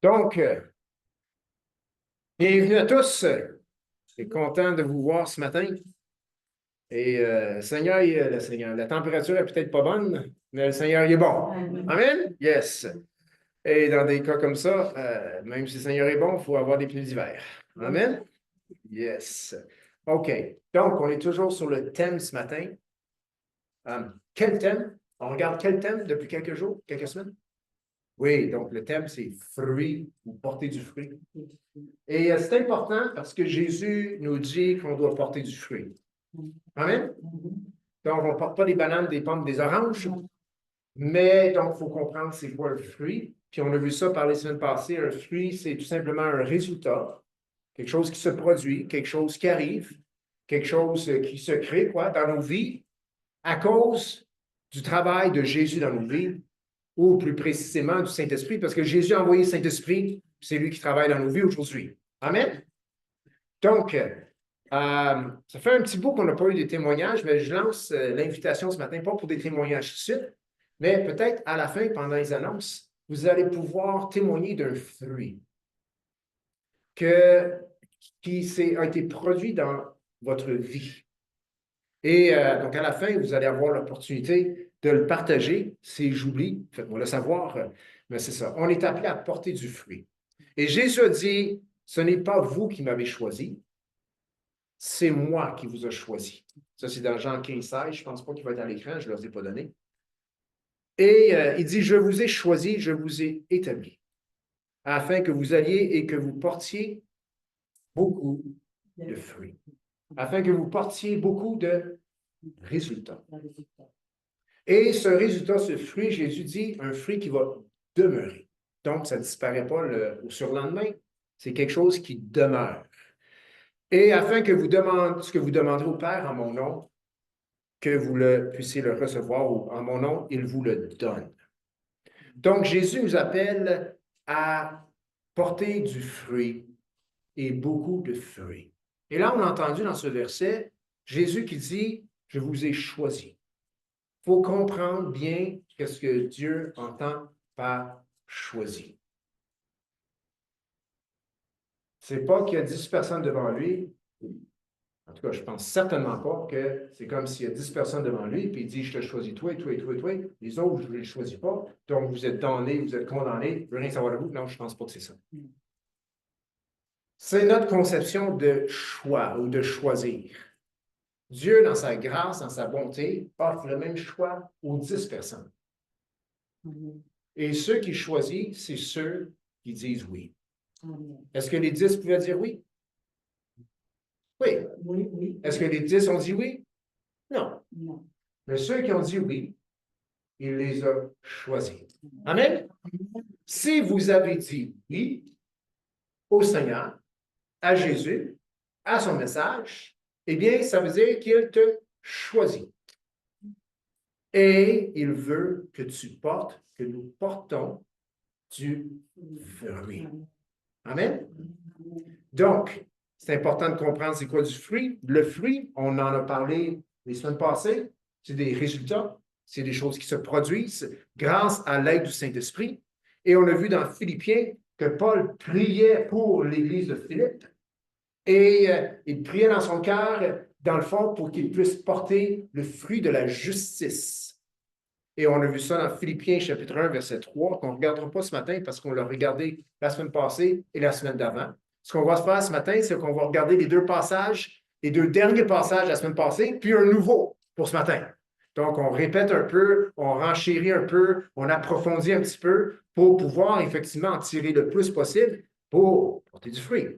Donc, bienvenue à tous. Je suis content de vous voir ce matin. Et le Seigneur, la température est peut-être pas bonne, mais le Seigneur, il est bon. Amen? Yes. Et dans des cas comme ça, même si le Seigneur est bon, il faut avoir des pneus d'hiver. Amen? Yes. OK. Donc, on est toujours sur le thème ce matin. Quel thème? On regarde quel thème depuis quelques jours, quelques semaines? Oui, donc le thème, c'est fruit ou porter du fruit. Et c'est important parce que Jésus nous dit qu'on doit porter du fruit. Amen? Donc, on ne porte pas des bananes, des pommes, des oranges, mais donc, il faut comprendre c'est quoi un fruit. Puis on a vu ça par les semaines passées. Un fruit, c'est tout simplement un résultat, quelque chose qui se produit, quelque chose qui arrive, quelque chose qui se crée dans nos vies à cause du travail de Jésus dans nos vies, ou plus précisément du Saint-Esprit, parce que Jésus a envoyé le Saint-Esprit, c'est lui qui travaille dans nos vies aujourd'hui. Amen? Donc, ça fait un petit bout qu'on n'a pas eu de témoignages, mais je lance l'invitation ce matin, pas pour des témoignages tout de suite, mais peut-être à la fin, pendant les annonces, vous allez pouvoir témoigner d'un fruit qui a été produit dans votre vie. Et donc, à la fin, vous allez avoir l'opportunité de le partager. Si j'oublie, faites-moi le savoir. Mais c'est ça. On est appelé à porter du fruit. Et Jésus a dit, ce n'est pas vous qui m'avez choisi, c'est moi qui vous ai choisi. Ça, c'est dans Jean 15, 16. Je ne pense pas qu'il va être à l'écran, je ne leur ai pas donné. Et il dit, je vous ai choisi, je vous ai établi, afin que vous alliez et que vous portiez beaucoup de fruits, afin que vous portiez beaucoup de résultats. Et ce résultat, ce fruit, Jésus dit, un fruit qui va demeurer. Donc, ça ne disparaît pas au surlendemain. C'est quelque chose qui demeure. Et afin que ce que vous demanderez au Père en mon nom, que vous puissiez le recevoir en mon nom, il vous le donne. Donc, Jésus nous appelle à porter du fruit et beaucoup de fruits. Et là, on a entendu dans ce verset, Jésus qui dit, je vous ai choisi. Il faut comprendre bien ce que Dieu entend par choisi. C'est pas qu'il y a 10 personnes devant lui. En tout cas, je ne pense certainement pas que c'est comme s'il y a 10 personnes devant lui, puis il dit, je te choisis toi et toi et toi et toi. Les autres, je ne les choisis pas. Donc, vous êtes damnés, vous êtes condamnés, je ne veux rien savoir de vous. Non, je ne pense pas que c'est ça. C'est notre conception de choix ou de choisir. Dieu, dans sa grâce, dans sa bonté, offre le même choix aux 10 personnes. Et ceux qui choisissent, c'est ceux qui disent oui. Est-ce que les 10 pouvaient dire oui? Oui. Oui. Est-ce que les 10 ont dit oui? Non. Non. Mais ceux qui ont dit oui, il les a choisis. Amen? Si vous avez dit oui au Seigneur, à Jésus, à son message, eh bien, ça veut dire qu'il te choisit. Et il veut que que nous portons du fruit. Amen? Donc, c'est important de comprendre c'est quoi du fruit. Le fruit, on en a parlé les semaines passées, c'est des résultats, c'est des choses qui se produisent grâce à l'aide du Saint-Esprit. Et on a vu dans Philippiens que Paul priait pour l'Église de Philippe et il priait dans son cœur, dans le fond, pour qu'il puisse porter le fruit de la justice. Et on a vu ça dans Philippiens chapitre 1, verset 3, qu'on ne regardera pas ce matin parce qu'on l'a regardé la semaine passée et la semaine d'avant. Ce qu'on va faire ce matin, c'est qu'on va regarder les deux passages, les deux derniers passages la semaine passée, puis un nouveau pour ce matin. Donc, on répète un peu, on renchérit un peu, on approfondit un petit peu pour pouvoir effectivement en tirer le plus possible pour porter du fruit.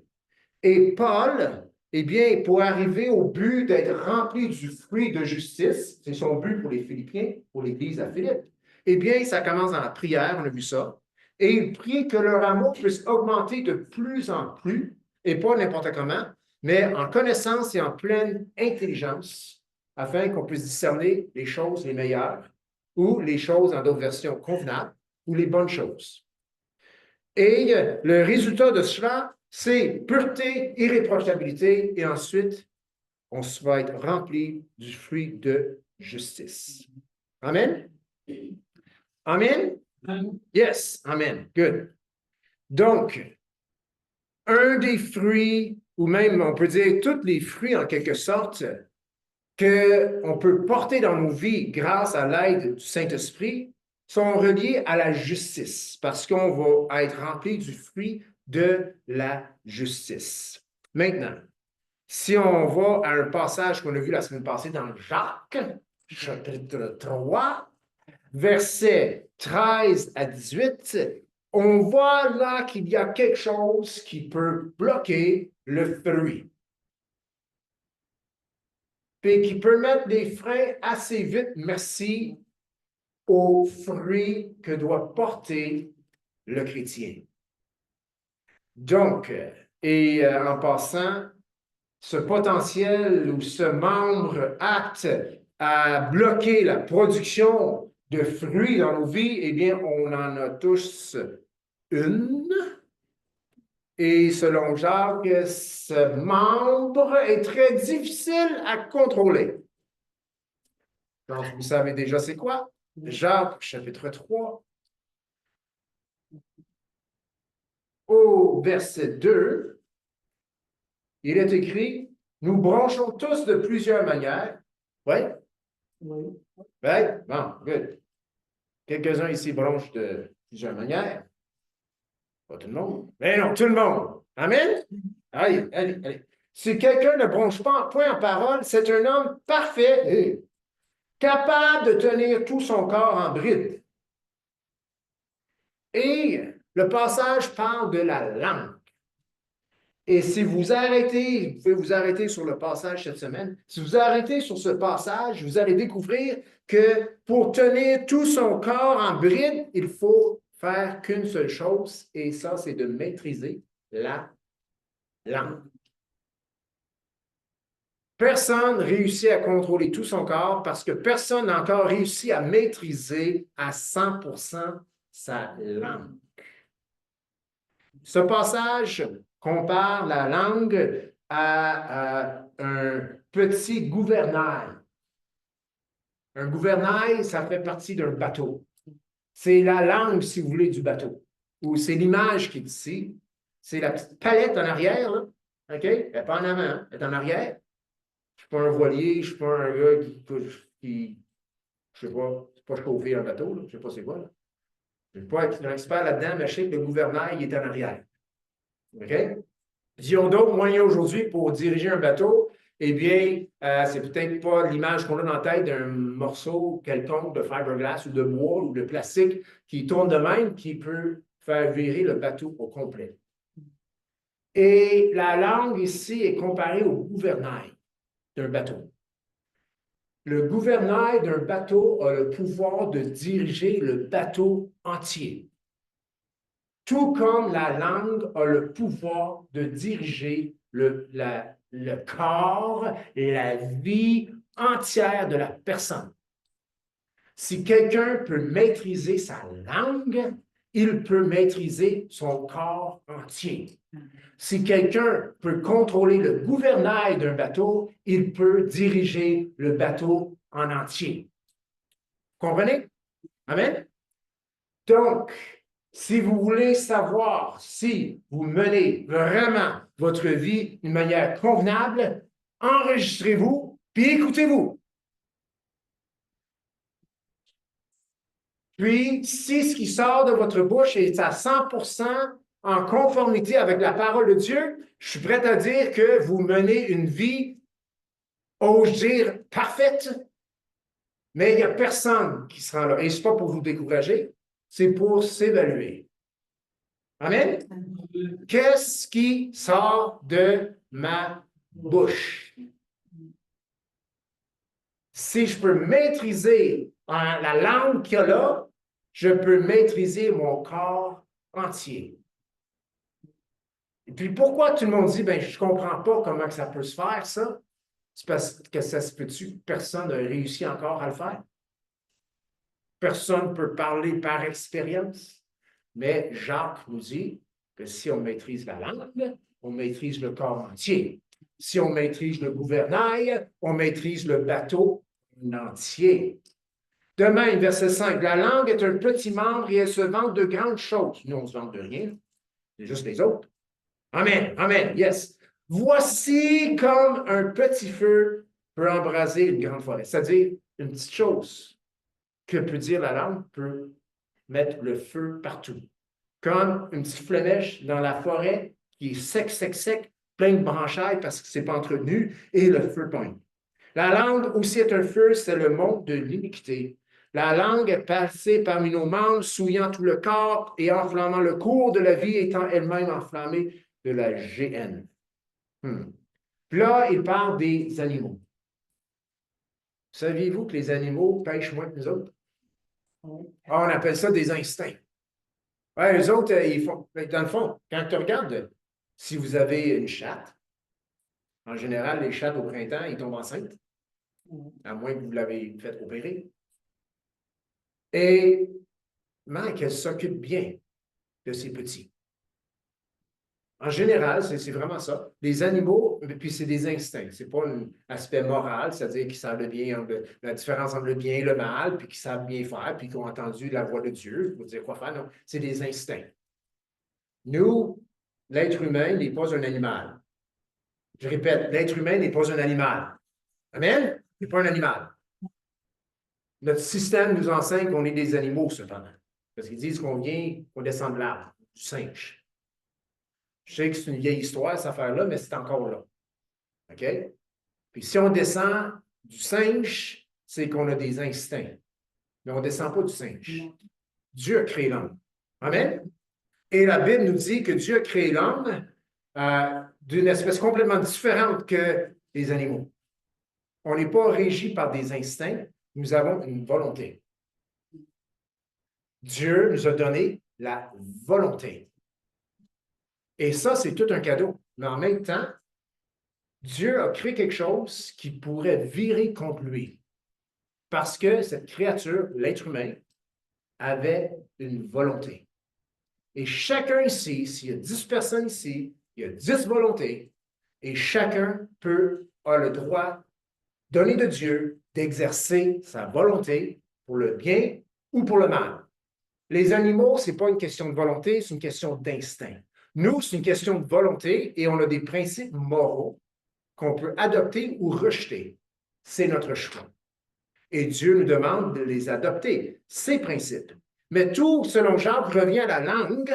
Et Paul, eh bien, pour arriver au but d'être rempli du fruit de justice, c'est son but pour les Philippiens, pour l'Église à Philippe, eh bien, ça commence dans la prière, on a vu ça, et il prie que leur amour puisse augmenter de plus en plus, et pas n'importe comment, mais en connaissance et en pleine intelligence, afin qu'on puisse discerner les choses les meilleures, ou les choses, dans d'autres versions, convenables, ou les bonnes choses. Et le résultat de cela, c'est pureté, irréprochabilité, et ensuite, on va être rempli du fruit de justice. Amen? Amen? Yes, amen. Good. Donc, un des fruits, ou même on peut dire tous les fruits en quelque sorte, qu'on peut porter dans nos vies grâce à l'aide du Saint-Esprit, sont reliés à la justice, parce qu'on va être rempli du fruit de la justice. Maintenant, si on va à un passage qu'on a vu la semaine passée dans Jacques, chapitre 3, versets 13 à 18, on voit là qu'il y a quelque chose qui peut bloquer le fruit. Et qui peut mettre des freins assez vite, merci, aux fruits que doit porter le chrétien. Donc, en passant, ce potentiel ou ce membre apte à bloquer la production de fruits dans nos vies, eh bien, on en a tous une. Et selon Jacques, ce membre est très difficile à contrôler. Donc, vous savez déjà c'est quoi? Jacques, chapitre 3, au verset 2, il est écrit, « Nous branchons tous de plusieurs manières. » Oui? Oui. Oui? Bon, good. Quelques-uns ici branchent de plusieurs manières. Pas tout le monde. Mais non, tout le monde. Amen? Allez, allez, allez. Si quelqu'un ne bronche pas point en parole, c'est un homme parfait, capable de tenir tout son corps en bride. Et le passage parle de la langue. Et si vous arrêtez, vous pouvez vous arrêter sur le passage cette semaine, si vous arrêtez sur ce passage, vous allez découvrir que pour tenir tout son corps en bride, il faut faire qu'une seule chose, et ça, c'est de maîtriser la langue. Personne réussit à contrôler tout son corps parce que personne n'a encore réussi à maîtriser à 100% sa langue. Ce passage compare la langue à un petit gouvernail. Un gouvernail, ça fait partie d'un bateau. C'est la langue, si vous voulez, du bateau. Ou c'est l'image qui est ici. C'est la petite palette en arrière, là. OK? Elle n'est pas en avant, hein? Elle est en arrière. Je ne suis pas un voilier, je ne suis pas un gars qui je ne sais pas, c'est pas chauffer un bateau, là. Je ne sais pas c'est quoi, là. Je ne vais pas être un expert là-dedans, mais je sais que le gouvernail est en arrière. OK? Disons d'autres moyens aujourd'hui pour diriger un bateau, eh bien, c'est peut-être pas l'image qu'on a dans la tête d'un morceau quelconque de fiberglass ou de bois ou de plastique qui tourne de même, qui peut faire virer le bateau au complet. Et la langue ici est comparée au gouvernail d'un bateau. Le gouvernail d'un bateau a le pouvoir de diriger le bateau entier. Tout comme la langue a le pouvoir de diriger le corps et la vie entière de la personne. Si quelqu'un peut maîtriser sa langue, il peut maîtriser son corps entier. Si quelqu'un peut contrôler le gouvernail d'un bateau, il peut diriger le bateau en entier. Comprenez? Amen? Donc, si vous voulez savoir si vous menez vraiment votre vie d'une manière convenable, enregistrez-vous, puis écoutez-vous. Puis, si ce qui sort de votre bouche est à 100% en conformité avec la parole de Dieu, je suis prêt à dire que vous menez une vie, ose dire, parfaite, mais il n'y a personne qui sera là. Et ce n'est pas pour vous décourager, c'est pour s'évaluer. Amen? Qu'est-ce qui sort de ma bouche? Si je peux maîtriser la langue qu'il y a là, je peux maîtriser mon corps entier. Et puis pourquoi tout le monde dit, ben je ne comprends pas comment ça peut se faire, ça? C'est parce que ça se peut-tu que personne n'a réussi encore à le faire? Personne ne peut parler par expérience. Mais Jacques nous dit que si on maîtrise la langue, on maîtrise le corps entier. Si on maîtrise le gouvernail, on maîtrise le bateau entier. De même, verset 5, la langue est un petit membre et elle se vante de grandes choses. Nous, on ne se vante de rien. C'est juste les autres. Amen, amen, yes. Voici comme un petit feu peut embraser une grande forêt. C'est-à-dire, une petite chose que peut dire la langue peut mettre le feu partout. Comme une petite flemèche dans la forêt qui est sec, sec, sec, plein de branchailles parce que ce n'est pas entretenu et le feu pogne. La langue aussi est un feu, c'est le monde de l'iniquité. La langue est passée parmi nos membres, souillant tout le corps et enflammant le cours de la vie, étant elle-même enflammée de la géhenne. Puis là, il parle des animaux. Saviez-vous que les animaux pêchent moins que nous autres? Ah, on appelle ça des instincts. Ouais, les autres, ils font. Dans le fond, quand tu regardes, si vous avez une chatte, en général, les chattes au printemps, ils tombent enceintes, à moins que vous l'avez fait opérer. Et Mike, elle s'occupe bien de ses petits. En général, c'est vraiment ça. Les animaux, puis c'est des instincts. Ce n'est pas un aspect moral, c'est-à-dire qu'ils savent le bien, la différence entre le bien et le mal, puis qu'ils savent bien faire, puis qu'ils ont entendu la voix de Dieu pour dire quoi faire. Non, c'est des instincts. Nous, l'être humain n'est pas un animal. Je répète, l'être humain n'est pas un animal. Amen? Il n'est pas un animal. Notre système nous enseigne qu'on est des animaux, cependant. Parce qu'ils disent qu'on descend de l'arbre, du singe. Je sais que c'est une vieille histoire, cette affaire-là, mais c'est encore là. OK? Puis si on descend du singe, c'est qu'on a des instincts. Mais on ne descend pas du singe. Dieu a créé l'homme. Amen? Et la Bible nous dit que Dieu a créé l'homme d'une espèce complètement différente que les animaux. On n'est pas régi par des instincts, nous avons une volonté. Dieu nous a donné la volonté. Et ça, c'est tout un cadeau. Mais en même temps, Dieu a créé quelque chose qui pourrait virer contre lui. Parce que cette créature, l'être humain, avait une volonté. Et chacun ici, s'il y a 10 personnes ici, il y a 10 volontés, et chacun a le droit donné de Dieu d'exercer sa volonté pour le bien ou pour le mal. Les animaux, ce n'est pas une question de volonté, c'est une question d'instinct. Nous, c'est une question de volonté et on a des principes moraux qu'on peut adopter ou rejeter. C'est notre choix. Et Dieu nous demande de les adopter, ces principes. Mais tout, selon Jacques, revient à la langue.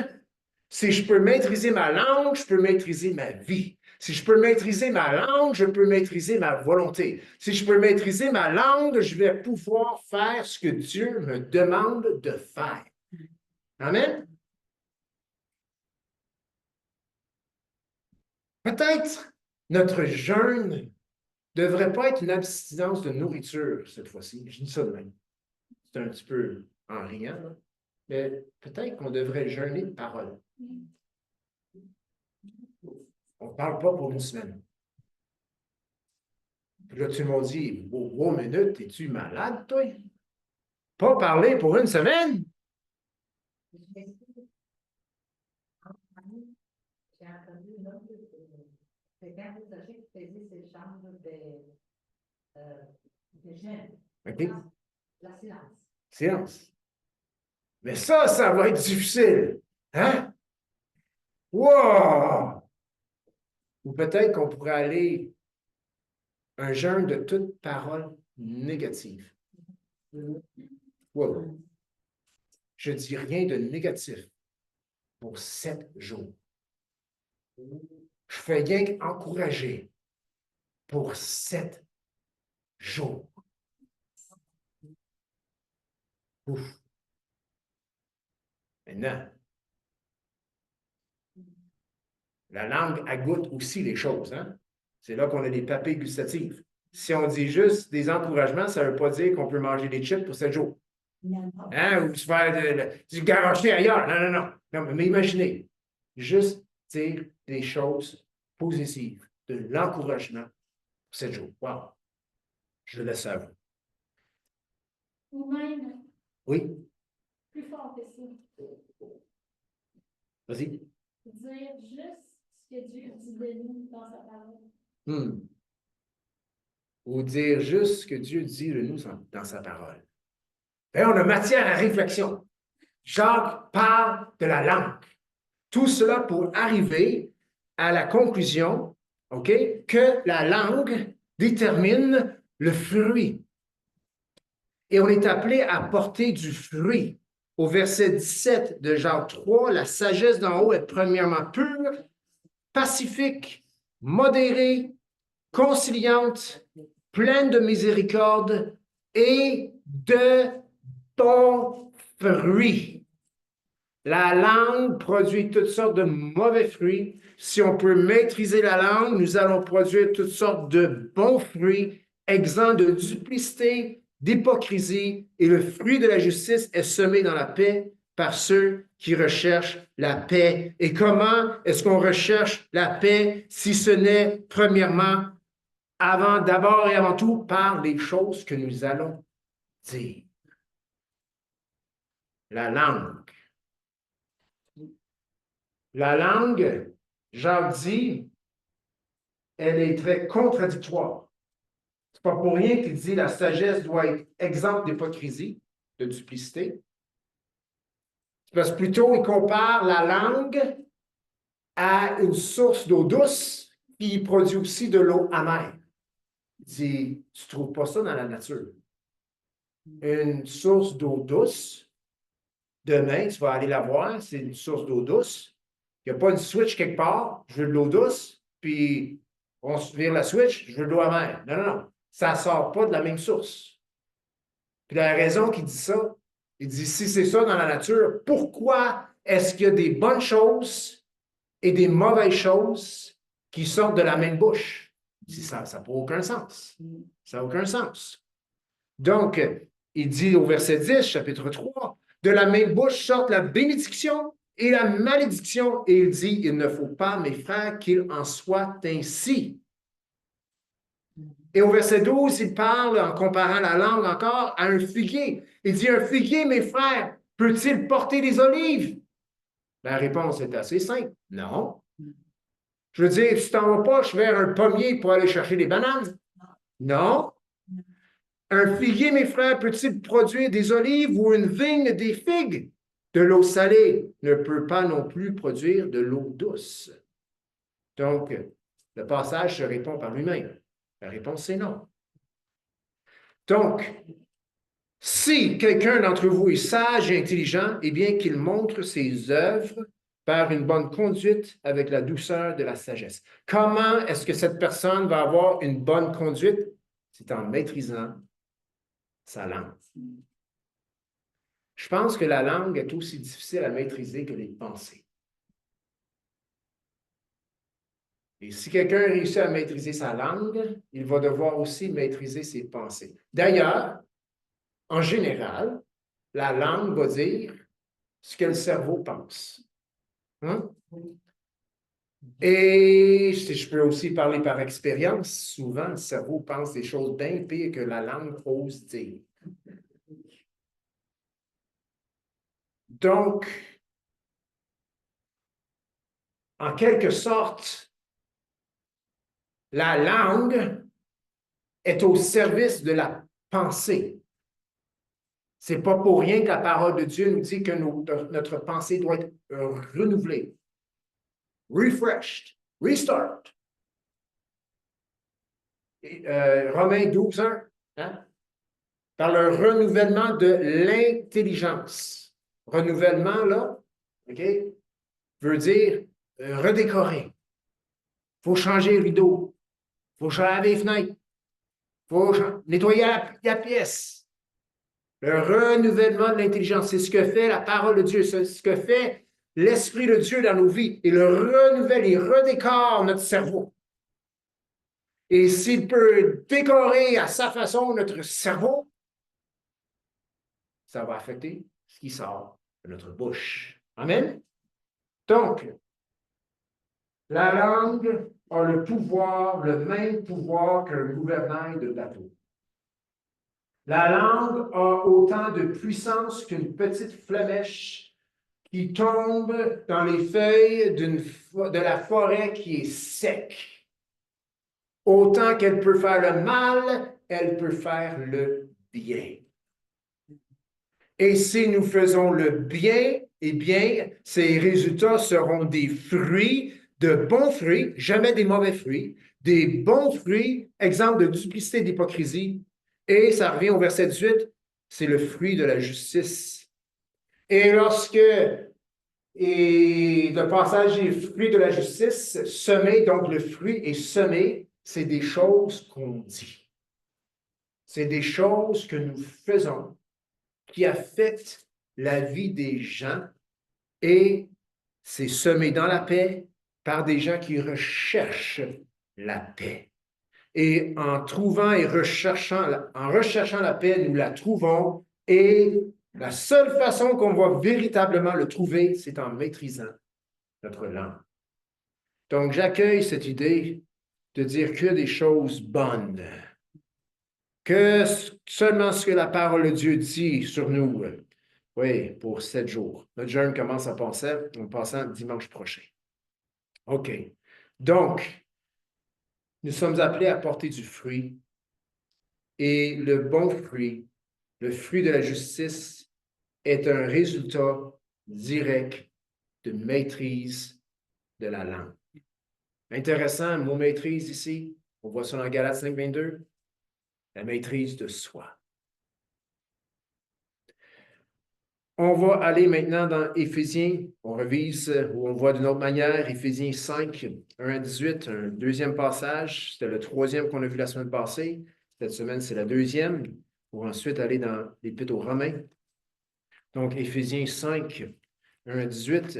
Si je peux maîtriser ma langue, je peux maîtriser ma vie. Si je peux maîtriser ma langue, je peux maîtriser ma volonté. Si je peux maîtriser ma langue, je vais pouvoir faire ce que Dieu me demande de faire. Amen? Peut-être notre jeûne ne devrait pas être une abstinence de nourriture cette fois-ci. Je dis ça de même. C'est un petit peu en riant, là. Mais peut-être qu'on devrait jeûner de parole. On ne parle pas pour une semaine. Puis là, tout le monde dit, wow, minute, es-tu malade, toi? Pas parler pour une semaine? J'ai entendu une autre, c'est quand vous sachez que faisait ces chambres de jeunes. OK. La silence. Silence. Mais ça va être difficile. Hein? Wow! Ou peut-être qu'on pourrait aller un jeûne de toute parole négative. Wow. Je ne dis rien de négatif pour 7 jours. Je fais rien qu'encourager pour 7 jours. Ouf. Maintenant, la langue, elle goûte aussi les choses. Hein? C'est là qu'on a des papilles gustatives. Si on dit juste des encouragements, ça ne veut pas dire qu'on peut manger des chips pour 7 jours. Hein? Ou se faire du garocher ailleurs. Non, non, non. Non, mais imaginez, juste dire des choses positives, de l'encouragement pour 7 jours. Wow. Je le laisse à vous. Ou même, Oui, plus fort que ça, vas-y. dire juste ce que Dieu dit de nous dans sa parole. Ou dire juste ce que Dieu dit de nous dans sa parole. Et on a matière à réflexion. Jacques parle de la langue. Tout cela pour arriver à la conclusion, OK, que la langue détermine le fruit. Et on est appelé à porter du fruit. Au verset 17 de Jean 3, la sagesse d'en haut est premièrement pure, pacifique, modérée, conciliante, pleine de miséricorde et de bons fruits. La langue produit toutes sortes de mauvais fruits. Si on peut maîtriser la langue, nous allons produire toutes sortes de bons fruits, exempts de duplicité, d'hypocrisie, et le fruit de la justice est semé dans la paix par ceux qui recherchent la paix. Et comment est-ce qu'on recherche la paix si ce n'est premièrement, d'abord et avant tout, par les choses que nous allons dire? La langue. La langue, Jacques dit, elle est très contradictoire. C'est pas pour rien qu'il dit la sagesse doit être exempte d'hypocrisie, de duplicité. Parce que plutôt, il compare la langue à une source d'eau douce qui produit aussi de l'eau amère. Il dit, tu ne trouves pas ça dans la nature. Une source d'eau douce, demain, tu vas aller la voir, c'est une source d'eau douce. Il n'y a pas une switch quelque part, je veux de l'eau douce, puis on vire la switch, je veux de l'eau amère. Non, non, non. Ça ne sort pas de la même source. Puis la raison qu'il dit ça, il dit, si c'est ça dans la nature, pourquoi est-ce qu'il y a des bonnes choses et des mauvaises choses qui sortent de la même bouche? Ça n'a aucun sens. Ça n'a aucun sens. Donc, il dit au verset 10, chapitre 3, de la même bouche sortent la bénédiction et la malédiction. Et il dit, il ne faut pas, mes frères, qu'il en soit ainsi. Et au verset 12, il parle, en comparant la langue encore, à un figuier. Il dit, un figuier, mes frères, peut-il porter des olives? La réponse est assez simple. Non. Je veux dire, tu t'en vas pas vers un pommier pour aller chercher des bananes? Non. Un figuier, mes frères, peut-il produire des olives ou une vigne des figues? De l'eau salée ne peut pas non plus produire de l'eau douce. Donc, le passage se répond par lui-même. La réponse est non. Donc, si quelqu'un d'entre vous est sage et intelligent, eh bien qu'il montre ses œuvres par une bonne conduite avec la douceur de la sagesse. Comment est-ce que cette personne va avoir une bonne conduite? C'est en maîtrisant sa langue. Je pense que la langue est aussi difficile à maîtriser que les pensées. Et si quelqu'un réussit à maîtriser sa langue, il va devoir aussi maîtriser ses pensées. D'ailleurs, en général, la langue va dire ce que le cerveau pense. Hein? Et si je peux aussi parler par expérience, souvent le cerveau pense des choses bien pires que la langue ose dire. Donc, en quelque sorte, la langue est au service de la pensée. Ce n'est pas pour rien que la parole de Dieu nous dit que notre pensée doit être renouvelée, refreshed, restart. Romains 12, 1, hein? Par le renouvellement de l'intelligence. Renouvellement, là, OK, veut dire redécorer. Il faut changer les rideaux. Il faut changer les fenêtres. Il faut nettoyer la pièce. Le renouvellement de l'intelligence, c'est ce que fait la parole de Dieu, c'est ce que fait l'Esprit de Dieu dans nos vies. Il renouvelle, il redécore notre cerveau. Et s'il peut décorer à sa façon notre cerveau, ça va affecter ce qui sort de notre bouche. Amen? Donc, la langue a le pouvoir, le même pouvoir qu'un gouvernail de bateau. La langue a autant de puissance qu'une petite flamèche qui tombe dans les feuilles de la forêt qui est sec. Autant qu'elle peut faire le mal, elle peut faire le bien. Et si nous faisons le bien, eh bien, ces résultats seront des fruits, de bons fruits, jamais des mauvais fruits, des bons fruits, exemple de duplicité et d'hypocrisie. Et ça revient au verset 18, c'est le fruit de la justice. Et lorsque, et le passage des fruits de la justice, semer, donc le fruit est semé, c'est des choses qu'on dit. C'est des choses que nous faisons qui affectent la vie des gens et c'est semé dans la paix par des gens qui recherchent la paix. Et en trouvant et en recherchant la paix, nous la trouvons et la seule façon qu'on va véritablement le trouver, c'est en maîtrisant notre langue. Donc, j'accueille cette idée de dire que des choses bonnes, que seulement ce que la parole de Dieu dit sur nous. Oui, pour 7 jours. Notre jeûne commence en passant dimanche prochain. OK. Donc, nous sommes appelés à porter du fruit. Et le bon fruit, le fruit de la justice, est un résultat direct de maîtrise de la langue. Intéressant, le mot maîtrise ici. On voit ça dans Galates 5, 22. La maîtrise de soi. On va aller maintenant dans Éphésiens. On revise ou on voit d'une autre manière Éphésiens 5, 1 à 18, un deuxième passage. C'était le troisième qu'on a vu la semaine passée. Cette semaine, c'est la deuxième. Pour ensuite aller dans l'Épître aux Romains. Donc, Éphésiens 5, 1 à 18.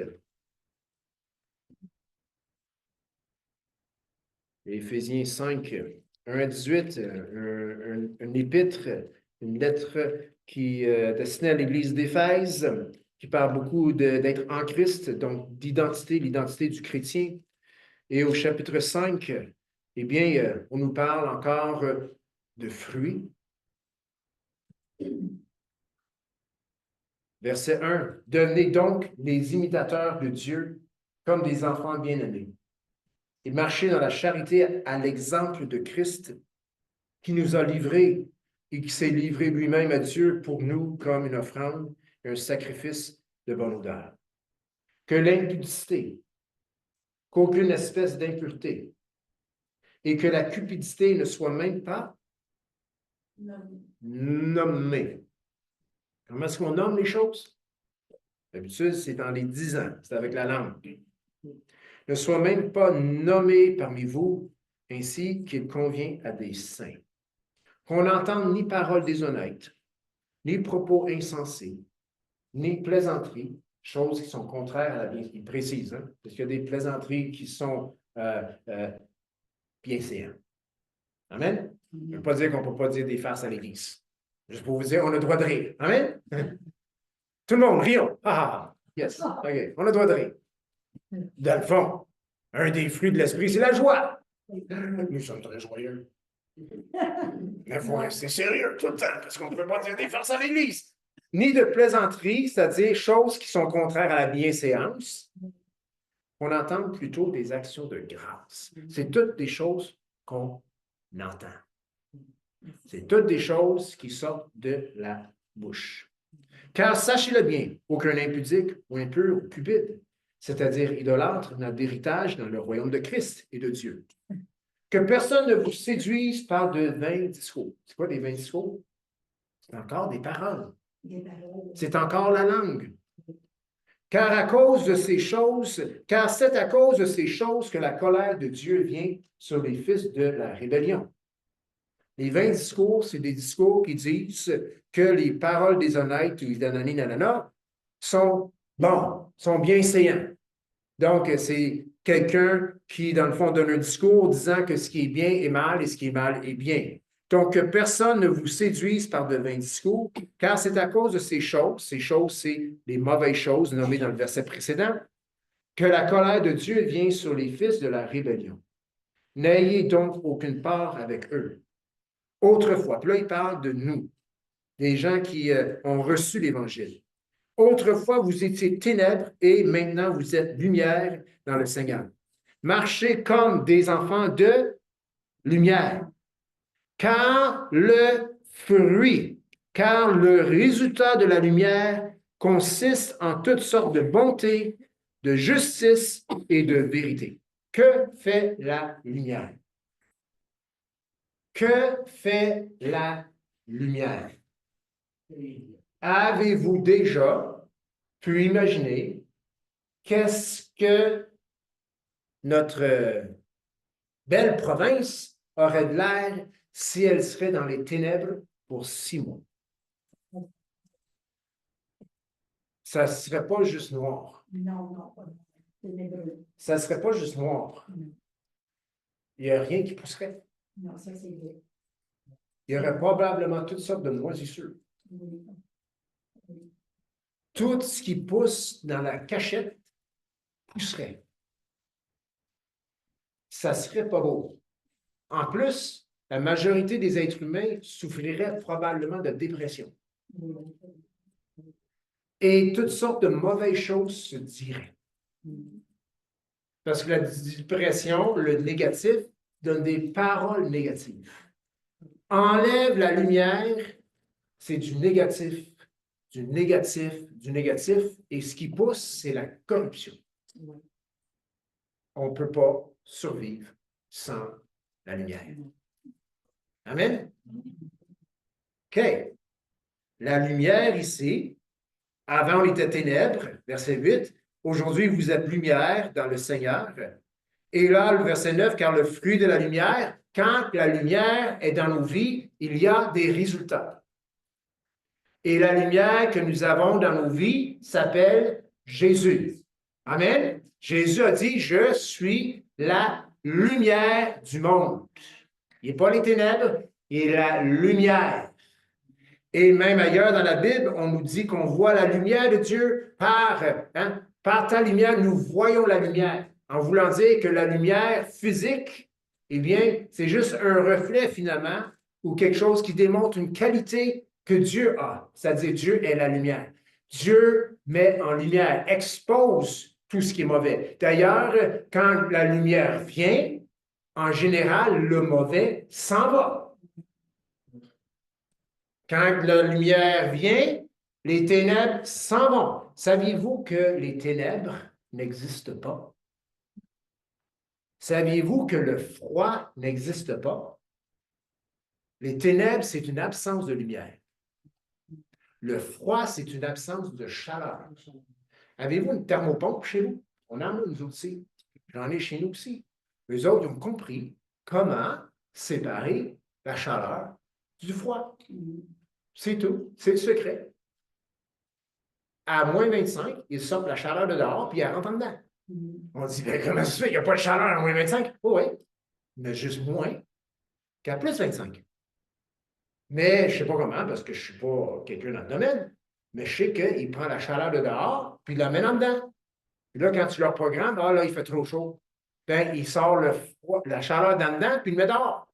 Éphésiens 5, 1 à 18, un épître, une lettre qui est destinée à l'Église d'Éphèse, qui parle beaucoup d'être en Christ, donc d'identité, l'identité du chrétien. Et au chapitre 5, eh bien, on nous parle encore de fruits. Verset 1, « Devenez donc les imitateurs de Dieu comme des enfants bien-aimés, et marchez dans la charité à l'exemple de Christ, qui nous a livrés et qui s'est livré lui-même à Dieu pour nous comme une offrande et un sacrifice de bonne odeur. Que l'impudicité, qu'aucune espèce d'impureté et que la cupidité ne soit même pas nommée. Comment est-ce qu'on nomme les choses? D'habitude, c'est en les disant, c'est avec la langue. Ne soit même pas nommé parmi vous, ainsi qu'il convient à des saints. Qu'on n'entende ni paroles déshonnêtes, ni propos insensés, ni plaisanteries, choses qui sont contraires à la bien. Il précise, hein, parce qu'il y a des plaisanteries qui sont bienséantes. Amen? Ça ne veut pas dire qu'on ne peut pas dire des farces à l'Église. Juste pour vous dire, on a le droit de rire. Amen? Tout le monde, rions. Ah, yes. OK. On a le droit de rire. Dans le fond, un des fruits de l'esprit, c'est la joie. Nous sommes très joyeux. Mais il faut rester sérieux tout le temps, parce qu'on ne peut pas dire des farces à l'Église. Ni de plaisanterie, c'est-à-dire choses qui sont contraires à la bienséance. On entend plutôt des actions de grâce. C'est toutes des choses qu'on entend. C'est toutes des choses qui sortent de la bouche. Car sachez-le bien, aucun impudique ou impur ou cupide, c'est-à-dire idolâtre, n'a d'héritage dans le royaume de Christ et de Dieu. Que personne ne vous séduise par de vains discours. C'est quoi des vains discours? C'est encore des paroles. C'est encore la langue. Car c'est à cause de ces choses que la colère de Dieu vient sur les fils de la rébellion. Les vains discours, c'est des discours qui disent que les paroles des honnêtes ou nanani nanana sont bons, sont bienséants. Donc, c'est quelqu'un qui, dans le fond, donne un discours disant que ce qui est bien est mal et ce qui est mal est bien. Donc, que personne ne vous séduise par de vains discours, car c'est à cause de ces choses, c'est les mauvaises choses nommées dans le verset précédent, que la colère de Dieu vient sur les fils de la rébellion. N'ayez donc aucune part avec eux. Autrefois, puis là, il parle de nous, des gens qui ont reçu l'Évangile. Autrefois, vous étiez ténèbres et maintenant vous êtes lumière dans le Seigneur. Marchez comme des enfants de lumière. Car le fruit car le résultat de la lumière consiste en toutes sortes de bonté, de justice et de vérité. Que fait la lumière? Que fait la lumière? Avez-vous déjà pu imaginer qu'est-ce que notre belle province aurait de l'air si elle serait dans les ténèbres pour 6 mois? Ça ne serait pas juste noir. Non, pas ténébreux. Ça ne serait pas juste noir. Il n'y a rien qui pousserait. Non, ça c'est vrai. Il y aurait probablement toutes sortes de moisissures. Oui. Tout ce qui pousse dans la cachette pousserait. Ça ne serait pas beau. En plus, la majorité des êtres humains souffriraient probablement de dépression. Et toutes sortes de mauvaises choses se diraient. Parce que la dépression, le négatif, donne des paroles négatives. Enlève la lumière, c'est du négatif, du négatif, du négatif, et ce qui pousse, c'est la corruption. On ne peut pas survivre sans la lumière. Amen? OK. La lumière ici, avant on était ténèbres, verset 8. Aujourd'hui, vous êtes lumière dans le Seigneur. Et là, le verset 9, car le fruit de la lumière, quand la lumière est dans nos vies, il y a des résultats. Et la lumière que nous avons dans nos vies s'appelle Jésus. Amen. Jésus a dit, je suis la lumière du monde. Il n'est pas les ténèbres, il est la lumière. Et même ailleurs dans la Bible, on nous dit qu'on voit la lumière de Dieu par ta lumière, nous voyons la lumière. En voulant dire que la lumière physique, eh bien, c'est juste un reflet finalement ou quelque chose qui démontre une qualité que Dieu a. C'est-à-dire Dieu est la lumière. Dieu met en lumière, expose tout ce qui est mauvais. D'ailleurs, quand la lumière vient, en général, le mauvais s'en va. Quand la lumière vient, les ténèbres s'en vont. Saviez-vous que les ténèbres n'existent pas? Saviez-vous que le froid n'existe pas? Les ténèbres, c'est une absence de lumière. Le froid, c'est une absence de chaleur. Avez-vous une thermopompe chez vous? On en a, nous aussi. J'en ai chez nous aussi. Eux autres, ils ont compris comment séparer la chaleur du froid. C'est tout. C'est le secret. À moins 25, ils sortent la chaleur de dehors, puis ils rentrent en dedans. On dit, ben, comment ça se fait? Il n'y a pas de chaleur à moins 25? Oh, oui, mais juste moins qu'à plus 25. Mais je ne sais pas comment, parce que je ne suis pas quelqu'un dans le domaine, mais je sais qu'il prend la chaleur de dehors, puis il l'amène en dedans. Puis là, quand tu leur programmes, ah là, il fait trop chaud. Ben, il sort la chaleur d'en dedans, puis il le met dehors.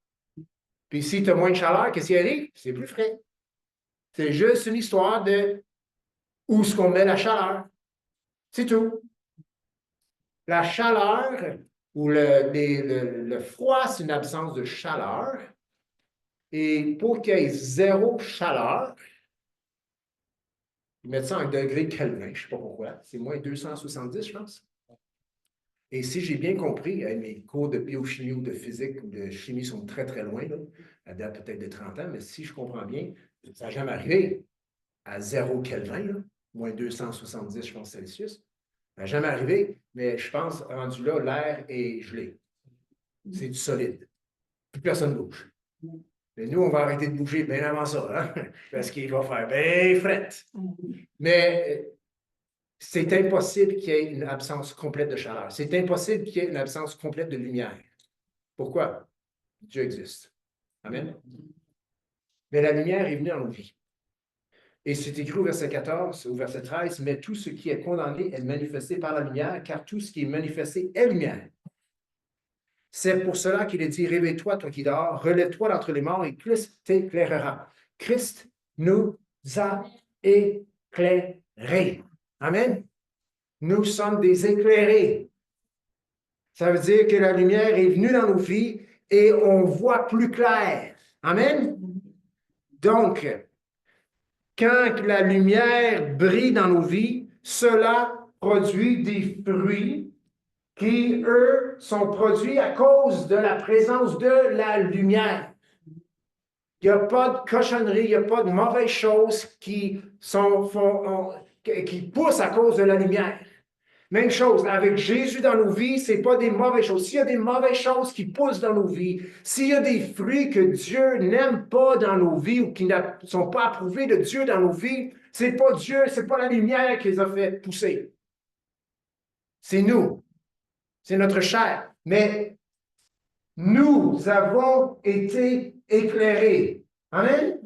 Puis si tu as moins de chaleur, qu'est-ce qui arrive? C'est plus frais. C'est juste une histoire de où est-ce qu'on met la chaleur. C'est tout. La chaleur ou le froid, c'est une absence de chaleur. Et pour qu'il y ait zéro chaleur, ils mettent ça en degrés Kelvin, je ne sais pas pourquoi. C'est moins 270, je pense. Et si j'ai bien compris, mes cours de biochimie ou de physique ou de chimie sont très, très loin, là, à date peut-être de 30 ans, mais si je comprends bien, ça n'a jamais arrivé à 0 Kelvin, là, moins 270, je pense, Celsius. Ça n'a jamais arrivé, mais je pense, rendu là, l'air est gelé. C'est du solide. Plus personne ne bouge. Mais nous, on va arrêter de bouger bien avant ça, hein? Parce qu'il va faire bien fret. Mais c'est impossible qu'il y ait une absence complète de chaleur. C'est impossible qu'il y ait une absence complète de lumière. Pourquoi? Dieu existe. Amen. Mais la lumière est venue dans nos vies. Et c'est écrit au verset 14, au verset 13, mais tout ce qui est condamné est manifesté par la lumière, car tout ce qui est manifesté est lumière. C'est pour cela qu'il est dit, réveille-toi, toi qui dors, relève-toi d'entre les morts et Christ t'éclairera. Christ nous a éclairés. Amen. Nous sommes des éclairés. Ça veut dire que la lumière est venue dans nos vies et on voit plus clair. Amen. Donc, quand la lumière brille dans nos vies, cela produit des fruits qui, eux, sont produits à cause de la présence de la lumière. Il n'y a pas de cochonnerie, il n'y a pas de mauvaises choses qui poussent à cause de la lumière. Même chose, avec Jésus dans nos vies, ce n'est pas des mauvaises choses. S'il y a des mauvaises choses qui poussent dans nos vies, s'il y a des fruits que Dieu n'aime pas dans nos vies ou qui ne sont pas approuvés de Dieu dans nos vies, ce n'est pas Dieu, ce n'est pas la lumière qui les a fait pousser. C'est nous. C'est notre chair. Mais nous avons été éclairés. Amen?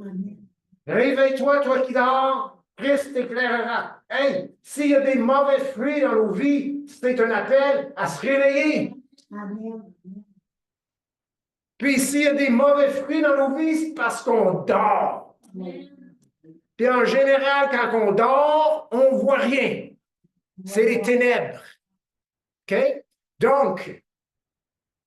Réveille-toi, toi qui dors, Christ t'éclairera. Hey, s'il y a des mauvais fruits dans nos vies, c'est un appel à se réveiller. Amen. Puis s'il y a des mauvais fruits dans nos vies, c'est parce qu'on dort. Amen. Puis en général, quand on dort, on ne voit rien. C'est les ténèbres. OK? Donc,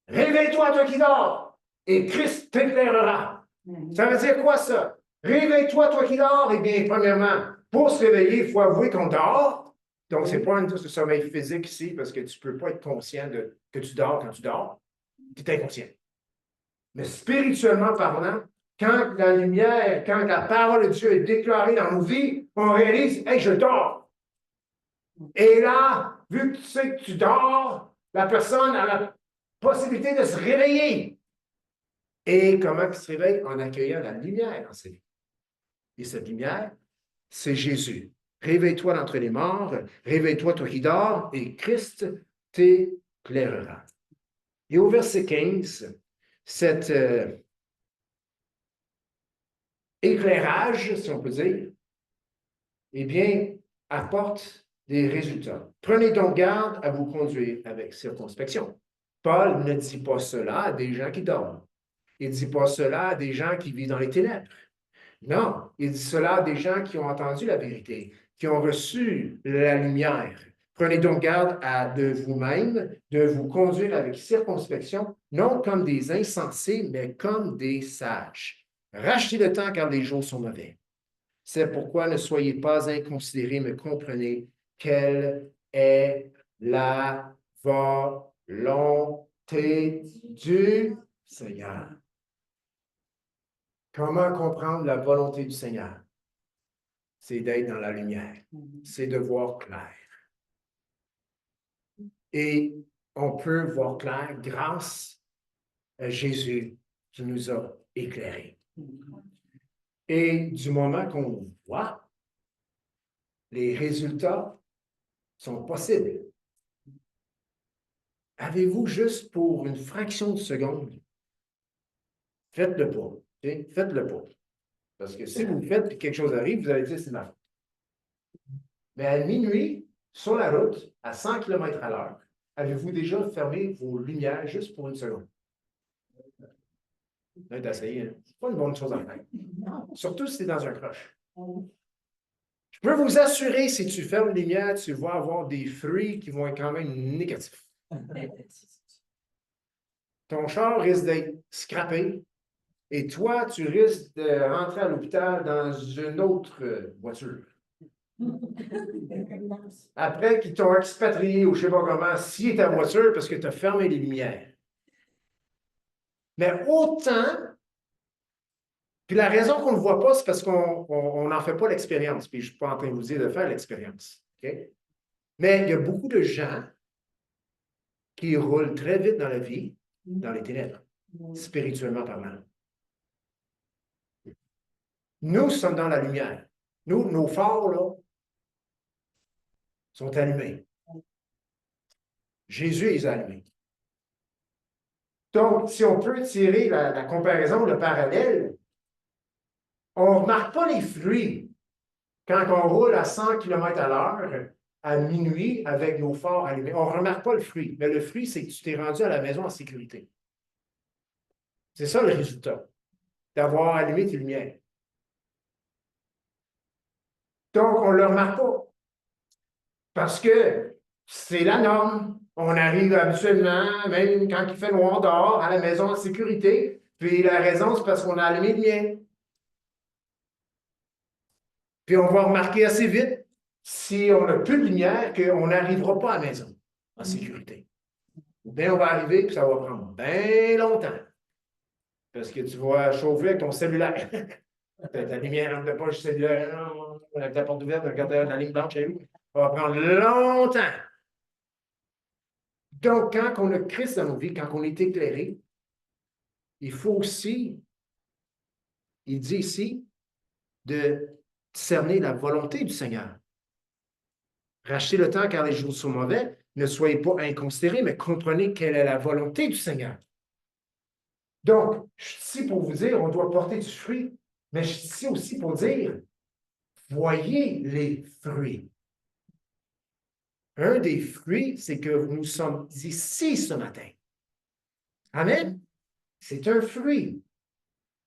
réveille-toi, toi qui dors, et Christ t'éclairera. Ça veut dire quoi, ça? Réveille-toi, toi qui dors. Eh bien, premièrement, pour se réveiller, il faut avouer qu'on dort. Donc, ce n'est pas un sommeil physique ici, parce que tu ne peux pas être conscient que tu dors quand tu dors. Tu es inconscient. Mais spirituellement parlant, quand la lumière, quand la parole de Dieu est déclarée dans nos vies, on réalise, hey, je dors. Et là, vu que tu sais que tu dors, la personne a la possibilité de se réveiller. Et comment il se réveille? En accueillant la lumière dans ses vies. Et cette lumière, c'est Jésus. Réveille-toi d'entre les morts, réveille-toi toi qui dors, et Christ t'éclairera. Et au verset 15, cet éclairage, si on peut dire, eh bien, apporte des résultats. Prenez donc garde à vous conduire avec circonspection. Paul ne dit pas cela à des gens qui dorment. Il ne dit pas cela à des gens qui vivent dans les ténèbres. Non, il dit cela à des gens qui ont entendu la vérité, qui ont reçu la lumière. Prenez donc garde de vous-même, de vous conduire avec circonspection, non comme des insensés, mais comme des sages. Rachetez le temps car les jours sont mauvais. C'est pourquoi ne soyez pas inconsidérés, mais comprenez quelle est la volonté du Seigneur. Comment comprendre la volonté du Seigneur? C'est d'être dans la lumière. C'est de voir clair. Et on peut voir clair grâce à Jésus qui nous a éclairés. Et du moment qu'on voit, les résultats sont possibles. Avez-vous juste pour une fraction de seconde, faites-le pas. Okay? Faites-le pas. Parce que si vous le faites et quelque chose arrive, vous allez dire c'est ma faute. Mais à minuit, sur la route, à 100 km à l'heure, avez-vous déjà fermé vos lumières juste pour une seconde? Là, d'essayer, hein? C'est pas une bonne chose à faire. Surtout si c'est dans un croche. Je peux vous assurer, si tu fermes les lumières, tu vas avoir des fruits qui vont être quand même négatifs. Ton char risque d'être scrappé et toi, tu risques de rentrer à l'hôpital dans une autre voiture. Après qu'ils t'ont expatrié ou je ne sais pas comment, scier ta voiture parce que tu as fermé les lumières. Mais autant, puis la raison qu'on ne le voit pas, c'est parce qu'on n'en fait pas l'expérience. Puis je ne suis pas en train de vous dire de faire l'expérience. Okay? Mais il y a beaucoup de gens qui roulent très vite dans la vie, dans les ténèbres, spirituellement parlant. Nous sommes dans la lumière. Nous, nos phares, là, sont allumés. Jésus les a allumés. Donc, si on peut tirer la comparaison, le parallèle, on ne remarque pas les fruits quand on roule à 100 km à l'heure à minuit avec nos phares allumés. On ne remarque pas le fruit. Mais le fruit, c'est que tu t'es rendu à la maison en sécurité. C'est ça le résultat, d'avoir allumé tes lumières. Donc, on ne le remarque pas. Parce que c'est la norme. On arrive habituellement, même quand il fait noir dehors, à la maison en sécurité. Puis la raison, c'est parce qu'on a allumé le mien. Puis on va remarquer assez vite, si on n'a plus de lumière, qu'on n'arrivera pas à la maison en sécurité. Ou bien on va arriver, puis ça va prendre bien longtemps. Parce que tu vas chauffer avec ton cellulaire. Ta lumière de poche cellulaire, avec la porte ouverte, regarder la ligne blanche, elle est où? Ça va prendre longtemps. Donc, quand on a Christ dans nos vies, quand on est éclairé, il faut aussi, il dit ici, de discerner la volonté du Seigneur. Rachetez le temps car les jours sont mauvais. Ne soyez pas inconsidérés, mais comprenez quelle est la volonté du Seigneur. Donc, je suis ici pour vous dire, on doit porter du fruit, mais je suis ici aussi pour dire, voyez les fruits. Un des fruits, c'est que nous sommes ici ce matin. Amen. C'est un fruit.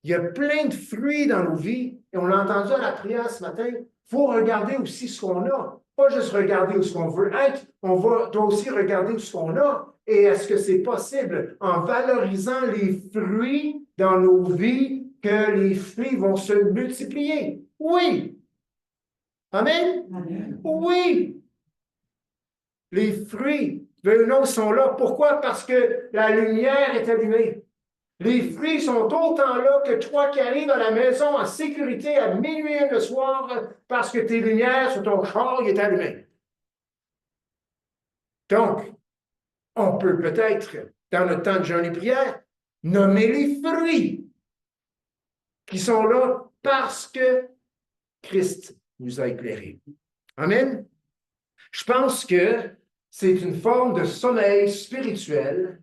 Il y a plein de fruits dans nos vies, et on l'a entendu à la prière ce matin. Il faut regarder aussi ce qu'on a. Pas juste regarder où ce qu'on veut être, doit aussi regarder ce qu'on a. Et est-ce que c'est possible, en valorisant les fruits dans nos vies, que les fruits vont se multiplier? Oui. Amen? Amen. Oui. Les fruits, veux ou non, sont là. Pourquoi? Parce que la lumière est allumée. Les fruits sont autant là que toi qui arrives à la maison en sécurité à minuit le soir parce que tes lumières sur ton char est allumé. Donc, on peut peut-être, dans notre temps de jeûne et prière, nommer les fruits qui sont là parce que Christ nous a éclairés. Amen. Je pense que c'est une forme de sommeil spirituel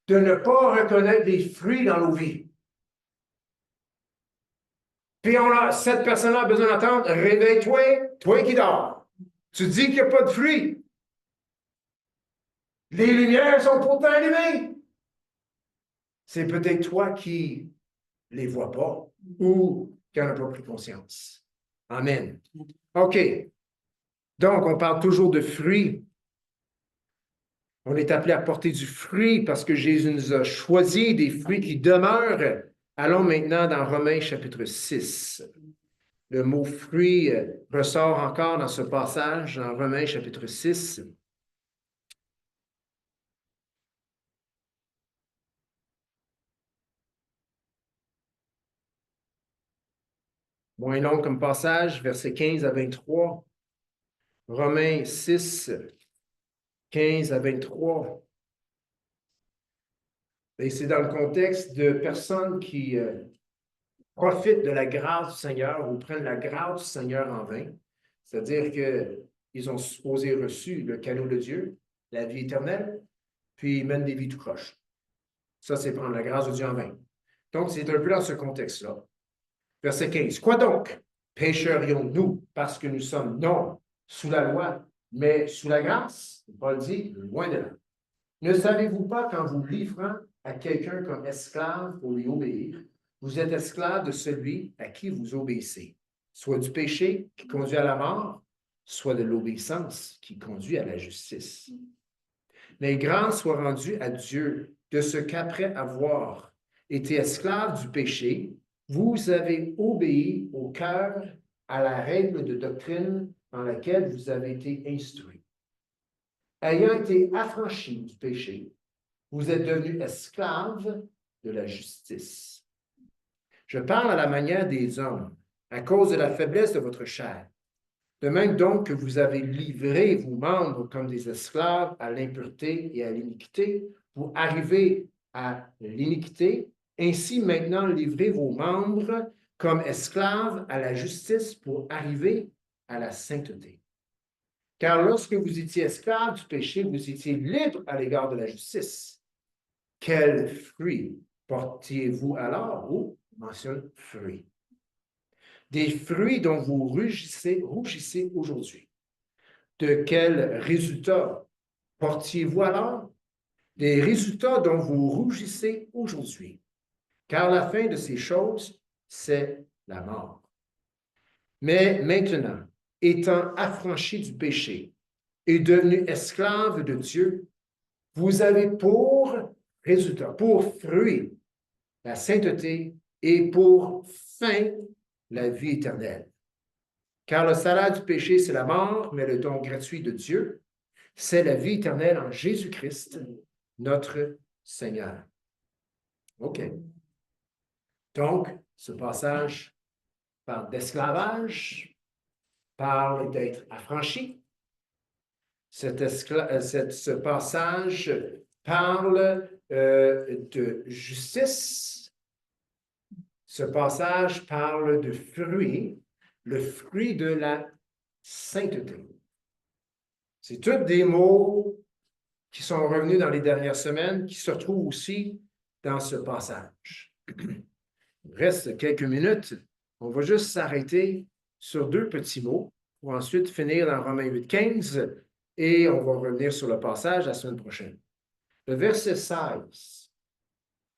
de ne pas reconnaître les fruits dans nos vies. Puis cette personne-là a besoin d'entendre, réveille-toi, toi qui dors. Tu dis qu'il n'y a pas de fruits. Les lumières sont pourtant allumées. C'est peut-être toi qui ne les vois pas ou qui n'en as pas pris conscience. Amen. OK. Donc, on parle toujours de fruits. On est appelé à porter du fruit parce que Jésus nous a choisi des fruits qui demeurent. Allons maintenant dans Romains chapitre 6. Le mot fruit ressort encore dans ce passage, dans Romains chapitre 6. Moins long comme passage, versets 15 à 23. Romains 6, 15 à 23. Et c'est dans le contexte de personnes qui profitent de la grâce du Seigneur ou prennent la grâce du Seigneur en vain. C'est-à-dire qu'ils ont supposé reçu le cadeau de Dieu, la vie éternelle, puis ils mènent des vies tout croches. Ça, c'est prendre la grâce de Dieu en vain. Donc, c'est un peu dans ce contexte-là. Verset 15. Quoi donc? Pécherions-nous parce que nous sommes non sous la loi, mais sous la grâce? Paul dit, loin de là. Ne savez-vous pas qu'en vous livrant à quelqu'un comme esclave pour lui obéir, vous êtes esclave de celui à qui vous obéissez, soit du péché qui conduit à la mort, soit de l'obéissance qui conduit à la justice. Mais grâce soit rendue à Dieu de ce qu'après avoir été esclave du péché, vous avez obéi au cœur à la règle de doctrine dans laquelle vous avez été instruits. Ayant été affranchis du péché, vous êtes devenus esclaves de la justice. Je parle à la manière des hommes, à cause de la faiblesse de votre chair. De même donc que vous avez livré vos membres comme des esclaves à l'impureté et à l'iniquité, pour arriver à l'iniquité, ainsi maintenant livrez vos membres comme esclaves à la justice pour arriver à la sainteté. Car lorsque vous étiez esclaves du péché, vous étiez libres à l'égard de la justice. Quels fruits portiez-vous alors? Oh, mentionne fruits. Des fruits dont vous rougissez aujourd'hui. De quels résultats portiez-vous alors? Des résultats dont vous rougissez aujourd'hui. Car la fin de ces choses, c'est la mort. Mais maintenant, étant affranchis du péché et devenus esclaves de Dieu, vous avez pour résultat, pour fruit, la sainteté et pour fin, la vie éternelle. Car le salaire du péché, c'est la mort, mais le don gratuit de Dieu, c'est la vie éternelle en Jésus-Christ, notre Seigneur. OK. Donc, ce passage parle d'esclavage, parle d'être affranchi. Ce passage parle de justice. Ce passage parle de fruit, le fruit de la sainteté. C'est tous des mots qui sont revenus dans les dernières semaines, qui se retrouvent aussi dans ce passage. Il reste quelques minutes. On va juste s'arrêter sur deux petits mots pour ensuite finir dans Romains 8:15 et on va revenir sur le passage la semaine prochaine. Le verset 16,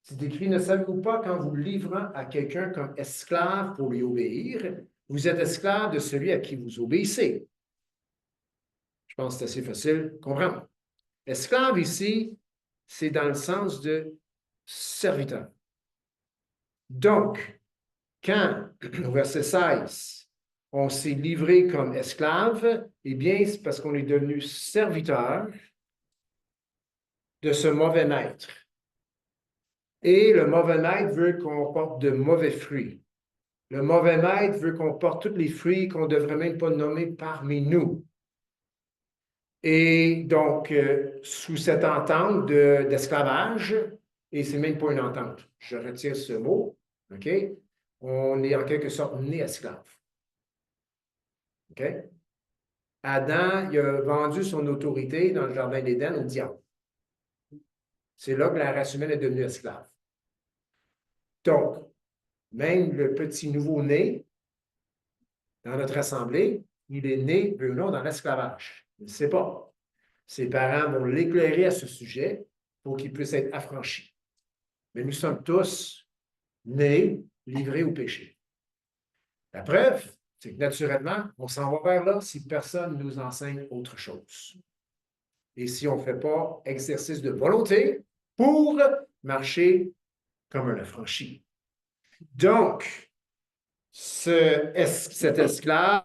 c'est écrit, ne savez-vous pas qu'en vous livrant à quelqu'un comme esclave pour lui obéir, vous êtes esclave de celui à qui vous obéissez? Je pense que c'est assez facile à comprendre. Esclave ici, c'est dans le sens de serviteur. Donc, quand, au verset 16, on s'est livré comme esclave, eh bien, c'est parce qu'on est devenu serviteur de ce mauvais maître. Et le mauvais maître veut qu'on porte de mauvais fruits. Le mauvais maître veut qu'on porte tous les fruits qu'on ne devrait même pas nommer parmi nous. Et donc, sous cette entente d'esclavage, et c'est même pas une entente, je retire ce mot, OK? On est en quelque sorte né esclave. OK? Adam, il a vendu son autorité dans le jardin d'Éden au diable. C'est là que la race humaine est devenue esclave. Donc, même le petit nouveau-né dans notre assemblée, il est né, veut ou non, dans l'esclavage. Il ne sait pas. Ses parents vont l'éclairer à ce sujet pour qu'il puisse être affranchi. Mais nous sommes tous nés, livrés au péché. La preuve, c'est que naturellement, on s'en va vers là si personne ne nous enseigne autre chose. Et si on ne fait pas exercice de volonté pour marcher comme un affranchi. Donc, cet esclave